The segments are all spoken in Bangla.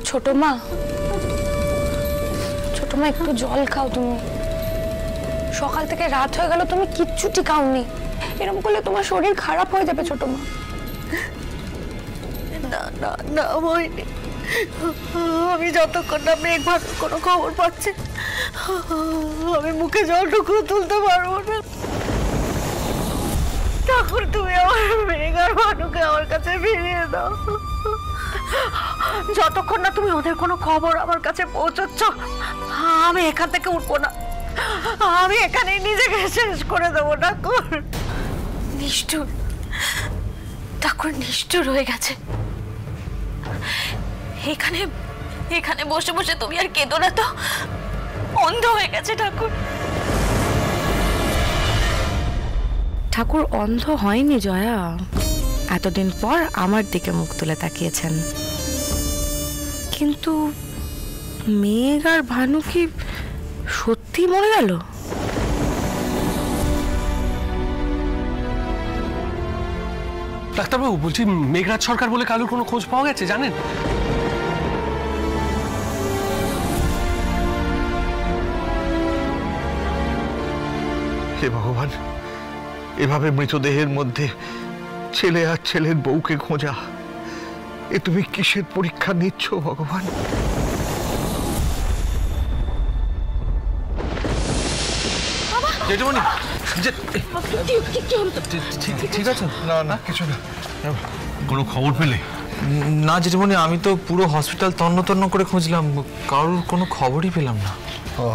ছোট মা, একটু জল খাও। তুমি সকাল থেকে রাত হয়ে গেল, তুমি কিচ্ছুটি খাওনি। এরকম করলে তোমার শরীর খারাপ হয়ে যাবে ছোট মা। না না না হয়নি। আমি যতক্ষণ না মেঘ ভানুর কোনো খবর পাচ্ছি, আমি মুখে জলটুকু তুলতে পারবো না। ঠাকুর, তুমি আমার মেঘ আর ভানুকে আমার কাছে ফিরিয়ে দাও। যতক্ষণ না তুমি ওদের কোনো খবর আমার কাছে পৌঁছচ্ছ, আমি এখান থেকে উঠবো না। আমি এখানেই নিজেকে শেষ করে দেবো। ঠাকুর নিষ্ঠুর, ঠাকুর নিষ্ঠুর হয়ে গেছে। এখানে এখানে বসে বসে তুমি আর কেঁদো না তো, অন্ধ হয়ে গেছে ঠাকুর। ঠাকুর অন্ধ হয়নি জয়া, এতদিন পর আমার দিকে মুখ তুলে তাকিয়েছেন। কিন্তু মেঘ আর ভানু কি সত্যি মরে গেল? ডাক্তারবাবু, বলছি মেঘরাজ সরকার বলে কালুর কোনো খোঁজ পাওয়া গেছে জানেন? হে ভগবান, এভাবে মৃতদেহের মধ্যে ছেলে আর ছেলের বউকে খোঁজা, এ তুমি কিসের পরীক্ষা নিচ্ছ ভগবান? জেঠুমনি, ঠিক আছে? না না, কিছু না। কোনো খবর পেলে? না জেঠুমনি, আমি তো পুরো হসপিটাল তন্ন তন্ন করে খুঁজলাম, কারোর কোনো খবরই পেলাম না। ও,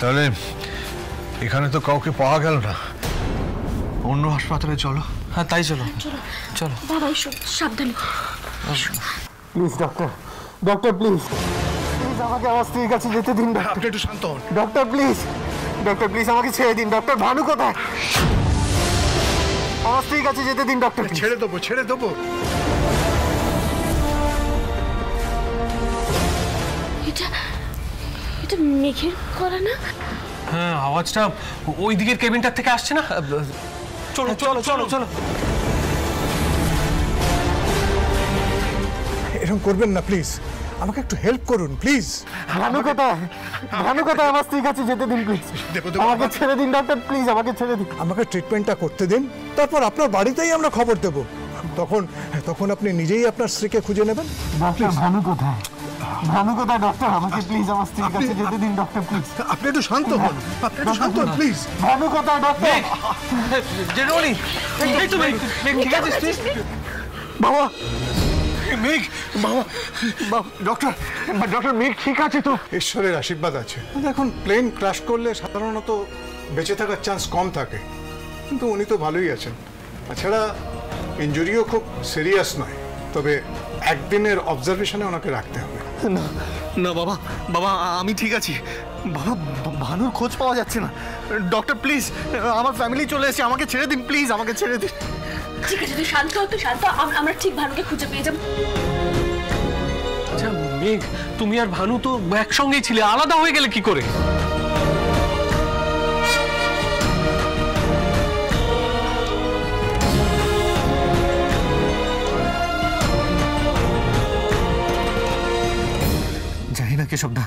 তাহলে এখানে তো কাউকে পাওয়া গেল না। অন্য হাসপাতালে চলো। হ্যাঁ তাই চলো চলো। বাবা সাবধানে। Please doctor, doctor please, please আমাকে আমার স্ত্রীর কাছে যেতে দিন। আপনি একটু শান্ত হন। ডক্টর প্লিজ, ডক্টর প্লিজ আমাকে ছেড়ে দিন। ডক্টর ভানু কোথায়? আমার স্ত্রীর কাছে যেতে দিন ডক্টর। ছেড়ে দেবো, ছেড়ে দেবো। এটা মেঘের করা না? হ্যাঁ, আওয়াজটা ওই দিকের কেবিনটার থেকে আসছে না? চলো চলো চলো চলো। এরকম করবেন না প্লিজ, আমাকে একটু হেল্প করুন প্লিজ। ভানু কোথায়? ভানু কোথায়? আমার স্ত্রীর কাছে যেতে দিন প্লিজ। আমাকে ছেড়ে দিন ডক্টর, প্লিজ আমাকে ছেড়ে দিন। আমাকে ট্রিটমেন্টটা করতে দিন, তারপর আপনার বাড়িতেই আমরা খবর দেব। তখন আপনি নিজেই আপনার স্ত্রীকে খুঁজে নেবেন। ডক্টর ভানু কোথায়? ভানু কোথায় ডক্টর? আমাকে প্লিজ আমার স্ত্রীর কাছে যেতে দিন ডক্টর প্লিজ। আপনি একটু শান্ত হন, আপনি একটু শান্ত হন প্লিজ। ভানু কোথায় ডক্টর? জেঠুমনি, এই তো মেঘ, ঠিক আছে? বাবা, মেঘ, বাবা, ডক্টর, ডক্টর মেঘ ঠিক আছে তো? ঈশ্বরের আশীর্বাদ আছে। দেখুন, প্লেন ক্র্যাশ করলে সাধারণত বেঁচে থাকার চান্স কম থাকে, কিন্তু উনি তো ভালোই আছেন। তাছাড়া ইনজুরিও খুব সিরিয়াস নয়, তবে একদিনের অবজারভেশনে ওনাকে রাখতে হবে। না না বাবা, বাবা আমি ঠিক আছি। বাবা, ভানুর খোঁজ পাওয়া যাচ্ছে না। ডক্টর প্লিজ, আমার ফ্যামিলি চলে এসেছে, আমাকে ছেড়ে দিন প্লিজ, আমাকে ছেড়ে দিন। ঠিক আছে, তুই শান্ত হ, তুই শান্ত। আমরা ঠিক ভানুকে খুঁজে পেয়ে যাবো। আচ্ছা মেঘ, তুমি আর ভানু তো একসঙ্গেই ছিলে, আলাদা হয়ে গেলে কি করে? জানি না কেশবদা,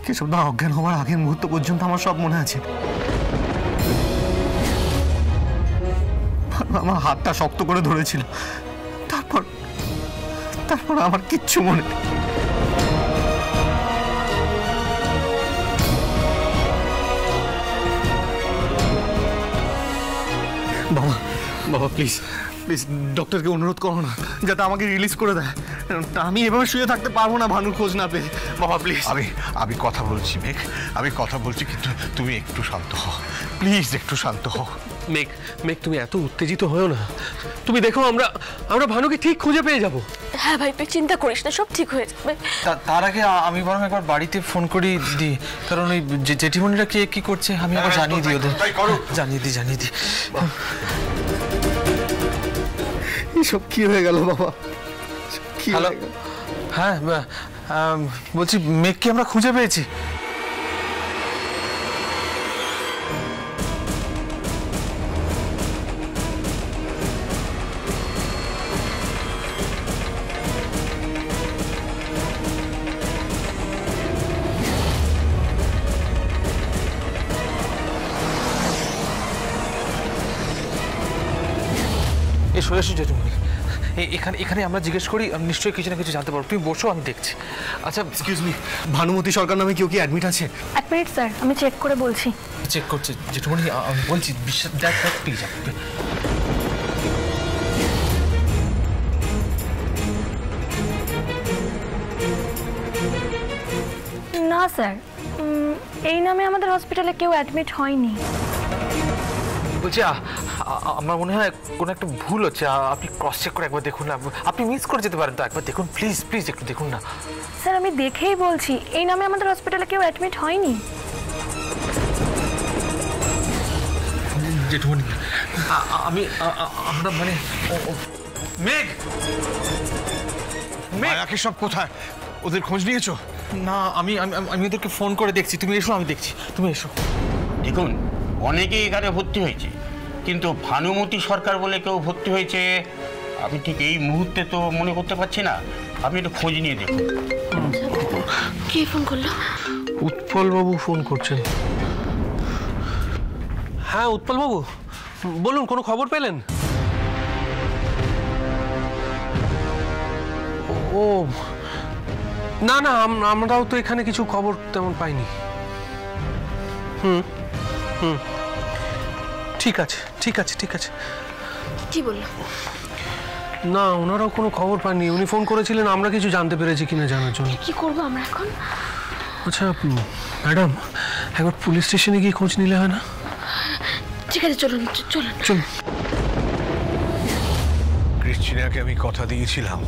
কেশবদা অজ্ঞান হওয়ার আগের মুহূর্ত পর্যন্ত আমার সব মনে আছে। আমার হাতটা শক্ত করে ধরেছিল, তারপর আমার কিচ্ছু মনে নেই। বাবা, বাবা প্লিজ, প্লিজ ডক্টরকে অনুরোধ করো না যাতে আমাকে রিলিজ করে দেয়। আমি এভাবে শুয়ে থাকতে পারবো না ভানুর খোঁজ না পেয়ে। বাবা প্লিজ। আমি কথা বলছি মেঘ, আমি কথা বলছি, কিন্তু তুমি একটু শান্ত হও প্লিজ, একটু শান্ত হও। মেঘ, তুমি এত উত্তেজিত হও না। তুমি দেখো, আমরা ভানুকে ঠিক খুঁজে পেয়ে যাব। হ্যাঁ ভাই, তুই চিন্তা করিস না, সব ঠিক হয়ে যাবে। তার আগে আমি বরং একবার বাড়িতে ফোন করি দিই, কারণ ওই জেঠিমনিরা কি করছে আমি আবার জানিয়ে দিই ওদের। জানিয়ে দিই। এসব কি হয়ে গেল বাবা? হ্যালো, হ্যাঁ বলছি মেঘকে আমরা খুঁজে পেয়েছি। এসো এসো জেঠুমনি, এখানে এখানে আমরা জিজ্ঞেস করি, নিশ্চয়ই কিছু না কিছু জানতে পারবো। তুমি বসো, আমি দেখছি। আচ্ছা এক্সকিউজ মি, ভানুমতি সরকার নামে কেউ কি অ্যাডমিট আছে? এক মিনিট স্যার, আমি চেক করে বলছি। চেক করছে জেঠুমনি, আমি বলছি বিশ্বাস দেখ প্লিজ। না স্যার, এই নামে আমাদের হসপিটালে কেউ অ্যাডমিট হয়নি। বলছি আমার মনে হয় কোনো একটা ভুল হচ্ছে, আপনি ক্রস চেক করে একবার দেখুন না, আপনি মিস করে যেতে পারেন তো, একবার দেখুন প্লিজ প্লিজ, একটু দেখুন না। স্যার আমি দেখেই বলছি, এই নামে আমাদের হসপিটালে কেউ অ্যাডমিট হয়নি। জেঠুমনি আমরা মানে মেঘ, মায়াকে সব কোথায়? ওদের খোঁজ নিয়েছো? না আমি আমি ওদেরকে ফোন করে দেখছি, তুমি এসো, আমি দেখছি, তুমি এসো। দেখুন, অনেকেই এখানে ভর্তি হয়েছে, কিন্তু ভানুমতি সরকার বলে কেউ ভর্তি হয়েছে আমি ঠিক এই মুহূর্তে তো মনে করতে পারছি না। আপনি একটু খোঁজ নিয়ে দেখুন। কে ফোন করলো? উৎপল বাবু ফোন করছেন। হ্যাঁ উৎপল বাবু বলুন, কোনো খবর পেলেন? ও না না, আমরাও তো এখানে কিছু খবর তেমন পাইনি। হুম হুম, ঠিক আছে ঠিক আছে ঠিক আছে। কি বললো? না ওনারাও কোনো খবর পাননি, উনি ফোন করেছিলেন, আমরা কিছু জানতে পেরেছি কিনা জানার জন্য। কি করবো আমরা এখন? আচ্ছা ম্যাডাম, একবার পুলিশ স্টেশনে গিয়ে খোঁজ নিলে হয় না? ঠিক আছে চলুন চলুন চলুন। ক্রিস্টিনাকে আমি কথা দিয়েছিলাম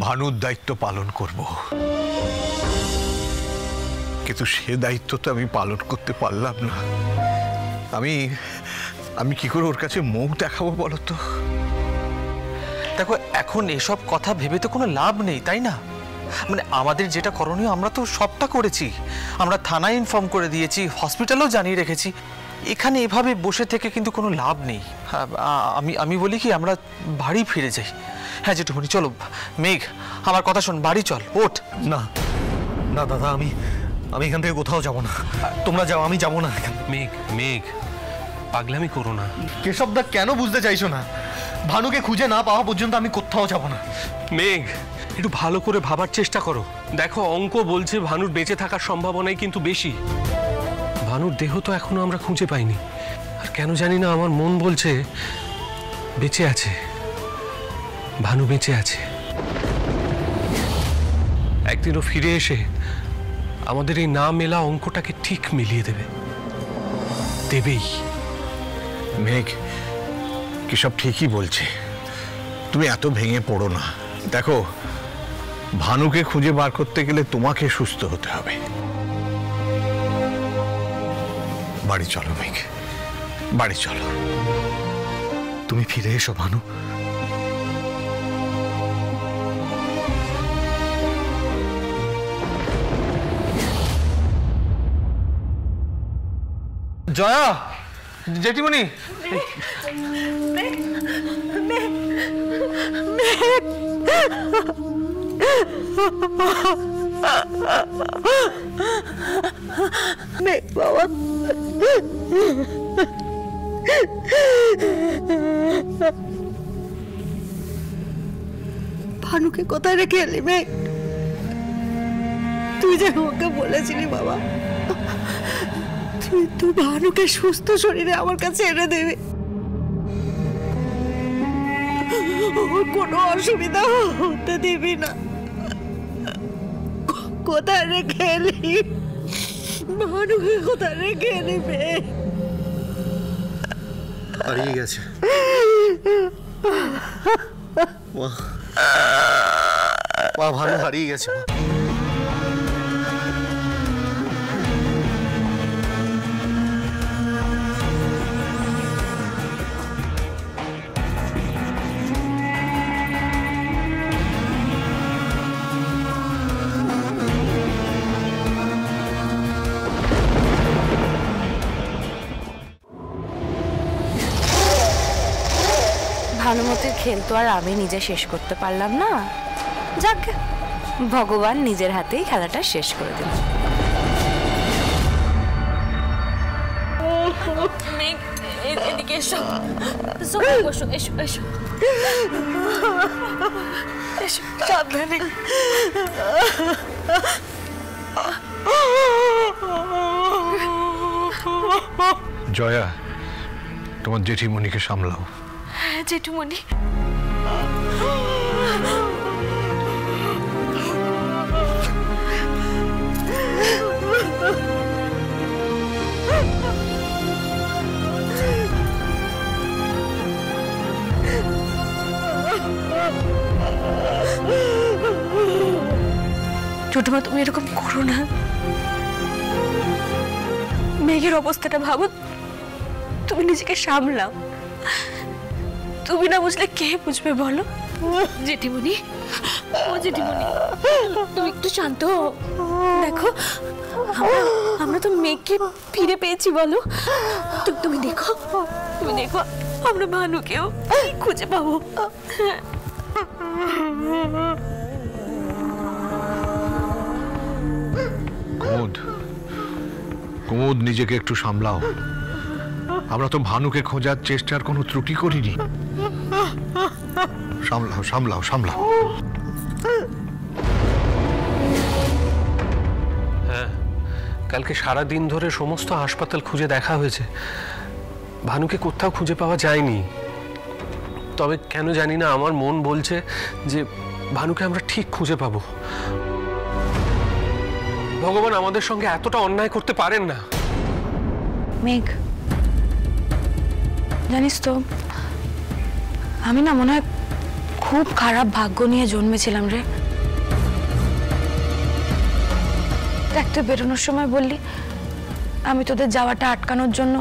ভানুর দায়িত্ব পালন করব, কিন্তু সে দায়িত্ব তো আমি পালন করতে পারলাম না। আমি কি করে ওর কাছে মুখ দেখাবো বলো তো? দেখো এখন এসব কথা ভেবে তো কোনো লাভ নেই, তাই না? মানে আমাদের যেটা করণীয় আমরা তো সবটা করেছি, আমরা থানায় ইনফর্ম করে দিয়েছি, হসপিটালও জানিয়ে রেখেছি। এখানে এভাবে বসে থেকে কিন্তু কোনো লাভ নেই। আমি বলি কি আমরা বাড়ি ফিরে যাই। হ্যাঁ জেঠুমনি চলো। মেঘ আমার কথা শোন, বাড়ি চল, ওঠ। না না দাদা, আমি এখান থেকে কোথাও যাব না। তোমরা যাও, আমি যাব না। মেঘ মেঘ পাগলামি করো না। কেশবদা কেন বুঝতে চাইছো না? ভানুকে খুঁজে না পাওয়া পর্যন্ত আমি কোথাও যাব না। মেঘ একটু ভালো করে ভাবার চেষ্টা করো। দেখো অঙ্ক বলছে ভানুর বেঁচে থাকার সম্ভাবনাই কিন্তু বেশি। ভানুর দেহ তো এখনো আমরা খুঁজে পাইনি, আর কেন জানি না আমার মন বলছে বেঁচে আছে, ভানু বেঁচে আছে। একদিনও ফিরে এসে আমাদের এই না মেলা অঙ্কটাকে ঠিক মিলিয়ে দেবে, দেবেই। মেঘ কি সব ঠিকই বলছে, তুমি এত ভেঙে পড়ো না। দেখো ভানুকে খুঁজে বার করতে গেলে তোমাকে সুস্থ হতে হবে। বাড়ি চলো মেঘ, বাড়ি চলো। তুমি ফিরে এসো ভানু। জয়া, জেঠিমনি, বাবা ভানুকে কোথায় রেখে এলি মেঘ? তুই যে আমাকে বলেছিলি বাবা তুই ভানুকে সুস্থ শরীরে আমার কাছে এনে দিবি, ওর কোনো অসুবিধা হতে দিবি না। কোথায় রেখে এলি ভানুকে? কোথায় রেখে এলি মেঘ? হারিয়ে গেছে মা, ভানু হারিয়ে গেছে। ভানুমতির খেল তো আর আমি নিজে শেষ করতে পারলাম না, যাক ভগবান নিজের হাতেই খেলাটা শেষ করে দিল। এদিকে এসো, এসো এসো এসো এসো, সাবধানে। জয়া, তোমার জেঠিমণিকে সামলাও। হ্যাঁ জেঠুমণি। ছোটমা, তুমি এরকম করো না। মেঘের অবস্থাটা ভাবো, তুমি নিজেকে সামলাও। তুমি না বুঝলে কে বুঝবে বলো? জেঠিমণি, ও জেঠিমণি, তুমি একটু শান্ত হও। দেখো, আমরা তো মেঘকে ফিরে পেয়েছি বলো। তুমি দেখো, তুমি দেখো আমরা ভানুকেও খুঁজে পাবো। কুমুদ, কুমুদ, নিজেকে একটু সামলাও। আমরা তো ভানুকে খোঁজার চেষ্টার কোনো ত্রুটি করিনি। সামলাও সামলাও সামলাও। হ্যাঁ, কালকে সারা দিন ধরে সমস্ত হাসপাতাল খুঁজে দেখা হয়েছে, ভানুকে কোথাও খুঁজে পাওয়া যায়নি। তবে কেন জানি না আমার মন বলছে যে ভানুকে আমরা ঠিক খুঁজে পাবো। ভগবান আমাদের সঙ্গে এতটা অন্যায় করতে পারেন না। মেঘ, জানিস তো, আমি না মনে হয় খুব খারাপ ভাগ্য নিয়ে জন্মেছিলাম রে। দেখ, তুই বেরোনোর সময় বললি আমি তোদের যাওয়াটা আটকানোর জন্য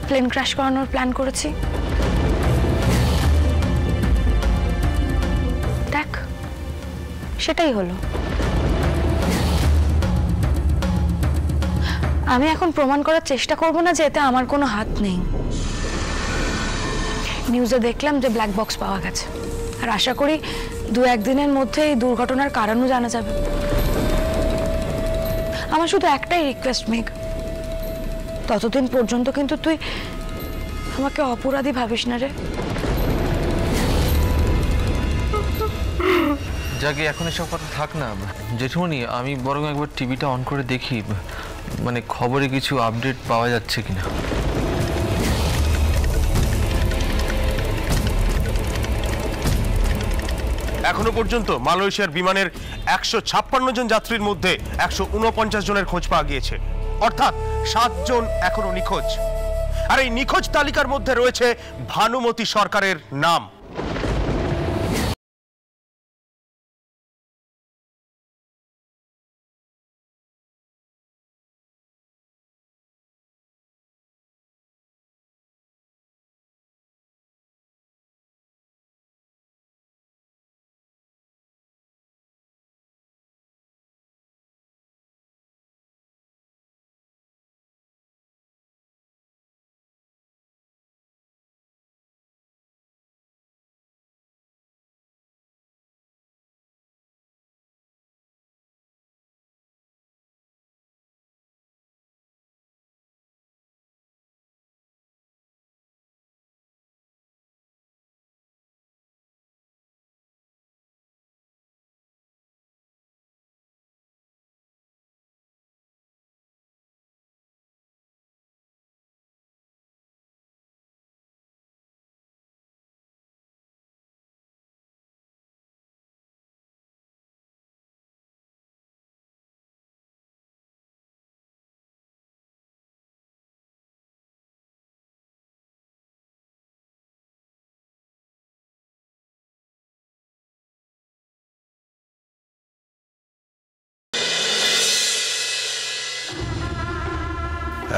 প্লেন ক্র্যাশ করানোর প্ল্যান করেছি। দেখ, সেটাই হলো। আমি এখন প্রমাণ করার চেষ্টা করব না যে এতে আমার কোনো হাত নেই। নিউজে দেখলাম যে ব্ল্যাক বক্স পাওয়া গেছে, আর আশা করি 2-1 দিনের মধ্যে এই দুর্ঘটনার কারণও জানা যাবে। আমার শুধু একটাই রিকোয়েস্ট মেঘ, ততদিন পর্যন্ত কিন্তু তুই আমাকে অপরাধী ভাবিস না রে। যাকে এখন এসব কথা থাক না জেঠুমণি, আমি বরং একবার টিভিটা অন করে দেখি, মানে খবরে কিছু আপডেট পাওয়া যাচ্ছে কিনা। এখনো পর্যন্ত মালয়েশিয়ার বিমানের 156 জন যাত্রীর মধ্যে 149 জনের খোঁজ পাওয়া গিয়েছে, অর্থাৎ 7 জন এখনো নিখোঁজ। আর এই নিখোঁজ তালিকার মধ্যে রয়েছে ভানুমতি সরকারের নাম।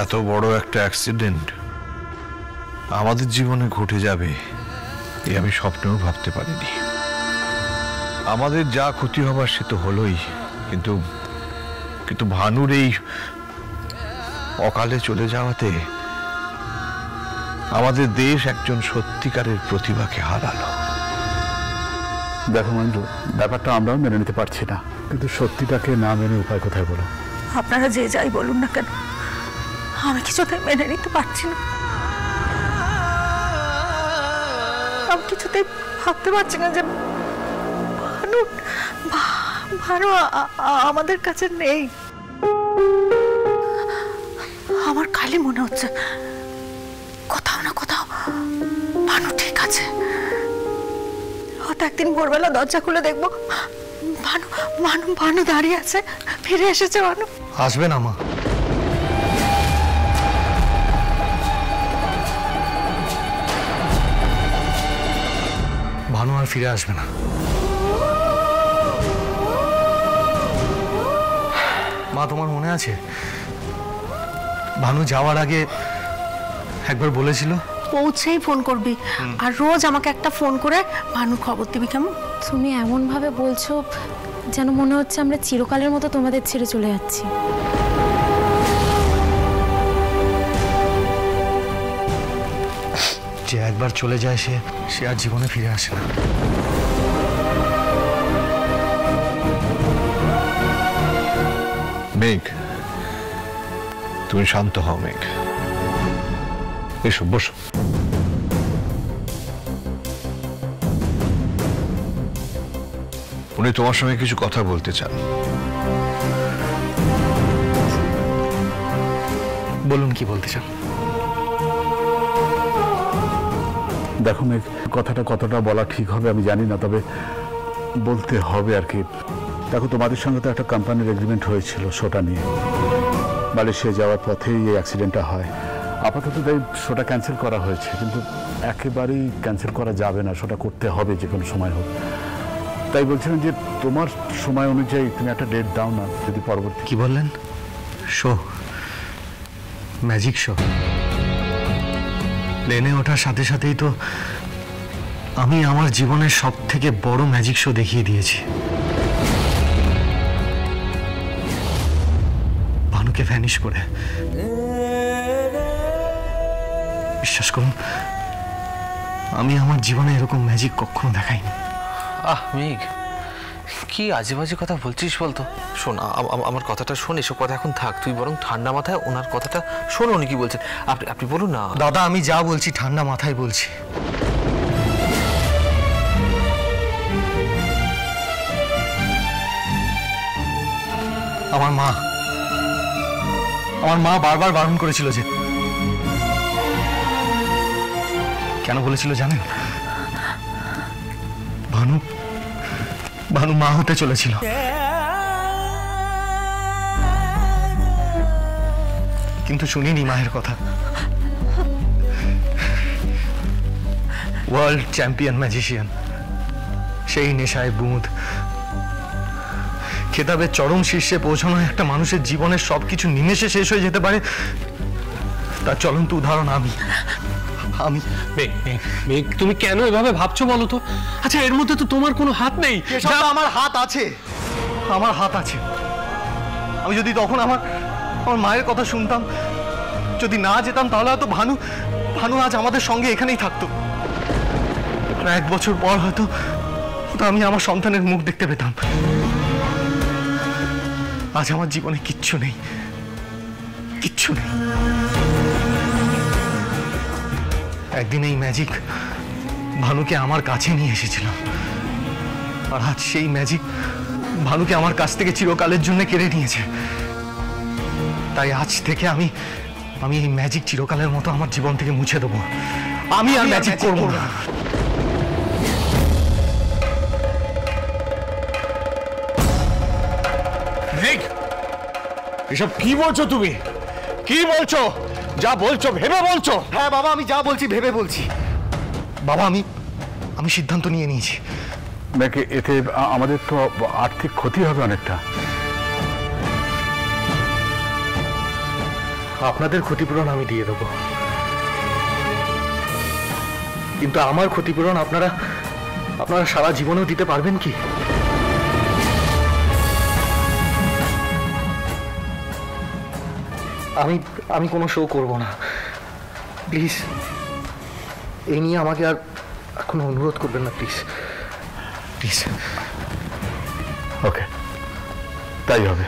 এত বড় একটা অ্যাক্সিডেন্ট আমাদের জীবনে ঘটে যাবে এ আমি স্বপ্নেও ভাবতে পারিনি। আমাদের যা ক্ষতি হবার সে তো হলোই, কিন্তু কিন্তু ভানুর এই অকালে চলে যাওয়াতে আমাদের দেশ একজন সত্যিকারের প্রতিভাকে হারালো। দেখো মহেন্দ্র, ব্যাপারটা আমরাও মেনে নিতে পারছি না, কিন্তু সত্যিটাকে না মেনে উপায় কোথায় বলো? আপনারা যে যাই বলুন না কেন, আমি কিছুতে মেনে নিতে পারছি না। আমি কিছুতেই ভাবতে পারছি না যে ভানু ভানু আমাদের কাছে নেই। আমার খালি মনে হচ্ছে কোথাও না কোথাও ভানু ঠিক আছে। হয়তো একদিন ভোরবেলা দরজা খুলে দেখবো ভানু ভানু ভানু দাঁড়িয়ে আছে, ফিরে এসেছে ভানু। আসবে না মা, ভানু আর ফিরে আসবে না। মা তোমার মনে আছে ভানু যাওয়ার আগে একবার বলেছিল পৌঁছেই ফোন করবি, আর রোজ আমাকে একটা ফোন করে ভানুর খবর দিবি, কেমন? তুমি এমন ভাবে বলছো যেন মনে হচ্ছে আমরা চিরকালের মতো তোমাদের ছেড়ে চলে যাচ্ছি। যে একবার চলে যায় সে আর জীবনে ফিরে আসে না। মেঘ, তুমি শান্ত হও মেঘ, এসো বসো। উনি তোমার সঙ্গে কিছু কথা বলতে চান। বলুন কি বলতে চান। দেখো মেঘ, কথাটা কতটা বলা ঠিক হবে আমি জানি না, তবে বলতে হবে আর কি। দেখো তোমাদের সঙ্গে তো একটা কোম্পানির এগ্রিমেন্ট হয়েছিল শোটা নিয়ে, মালয়েশিয়া যাওয়ার পথেই এই অ্যাক্সিডেন্টটা হয়। আপাতত তাই শোটা ক্যান্সেল করা হয়েছে, কিন্তু একেবারেই ক্যান্সেল করা যাবে না, শোটা করতে হবে যে কোনো সময় হোক। তাই বলছিলাম যে তোমার সময় অনুযায়ী তুমি একটা ডেট দাও না, যদি পরবর্তী। কি বললেন? Show, magic show? প্লেনে ওঠার সাথে সাথেই তো আমি আমার জীবনের সব থেকে বড় ম্যাজিক শো দেখিয়ে দিয়েছি। ভানুকে ভ্যানিশ করে। বিশ্বাস করুন, আমি আমার জীবনে এরকম ম্যাজিক কখনো দেখাইনি। মেঘ, কি আজে বাজে কথা বলছিস বলতো? শোন, আমার কথাটা শোন, এসব কথা এখন থাক। তুই বরং ঠান্ডা মাথায় ওনার কথাটা শোন, উনি কি বলছেন। আপনি বলুন না। দাদা, আমি যা বলছি ঠান্ডা মাথায় বলছি। আমার মা বারবার বারণ করেছিল যে। কেন বলেছিল জানেন? ভানু মা হতে চলেছিল। কিন্তু শুনিনি মায়ের কথা। ওয়ার্ল্ড চ্যাম্পিয়ন ম্যাজিশিয়ান, সেই নেশায় বুঁদ, খেতাবের চরম শীর্ষে পৌঁছানো একটা মানুষের জীবনের সবকিছু নিমেষে শেষ হয়ে যেতে পারে, তার চলন্ত উদাহরণ আমি। মেঘ, তুমি কেন এভাবে ভাবছো বলো তো? আচ্ছা, এর মধ্যে তো তোমার কোনো হাত নেই। আমার হাত আছে, আমার হাত আছে। আমি যদি তখন আমার মায়ের কথা শুনতাম, যদি না যেতাম, তাহলে হয়তো ভানু আজ আমাদের সঙ্গে এখানেই থাকতো। 1 বছর পর হয়তো আমি আমার সন্তানের মুখ দেখতে পেতাম। আজ আমার জীবনে কিচ্ছু নেই, কিচ্ছু নেই। একদিন এই ম্যাজিক ভানুকে আমার কাছে নিয়ে এসেছিল, আর আজ সেই ম্যাজিক ভানুকে আমার কাছ থেকে চিরকালের জন্য কেড়ে নিয়েছে। তাই আজ থেকে আমি এই ম্যাজিক চিরকালের মতো আমার জীবন থেকে মুছে দেবো। আমি আর ম্যাজিক করবো না। এসব কি বলছো তুমি? কি বলছো? যা বলছো ভেবে বলছো? হ্যাঁ বাবা, আমি যা বলছি ভেবে বলছি। বাবা, আমি সিদ্ধান্ত নিয়ে নিয়েছি। নাকি এতে আমাদের তো আর্থিক ক্ষতি হবে অনেকটা। আপনাদের ক্ষতিপূরণ আমি দিয়ে দেবো, কিন্তু আমার ক্ষতিপূরণ আপনারা সারা জীবনেও দিতে পারবেন কি? আমি কোনো শো করব না, প্লিজ। এই নিয়ে আমাকে আর কোনো অনুরোধ করবেন না, প্লিজ প্লিজ। ওকে, তাই হবে।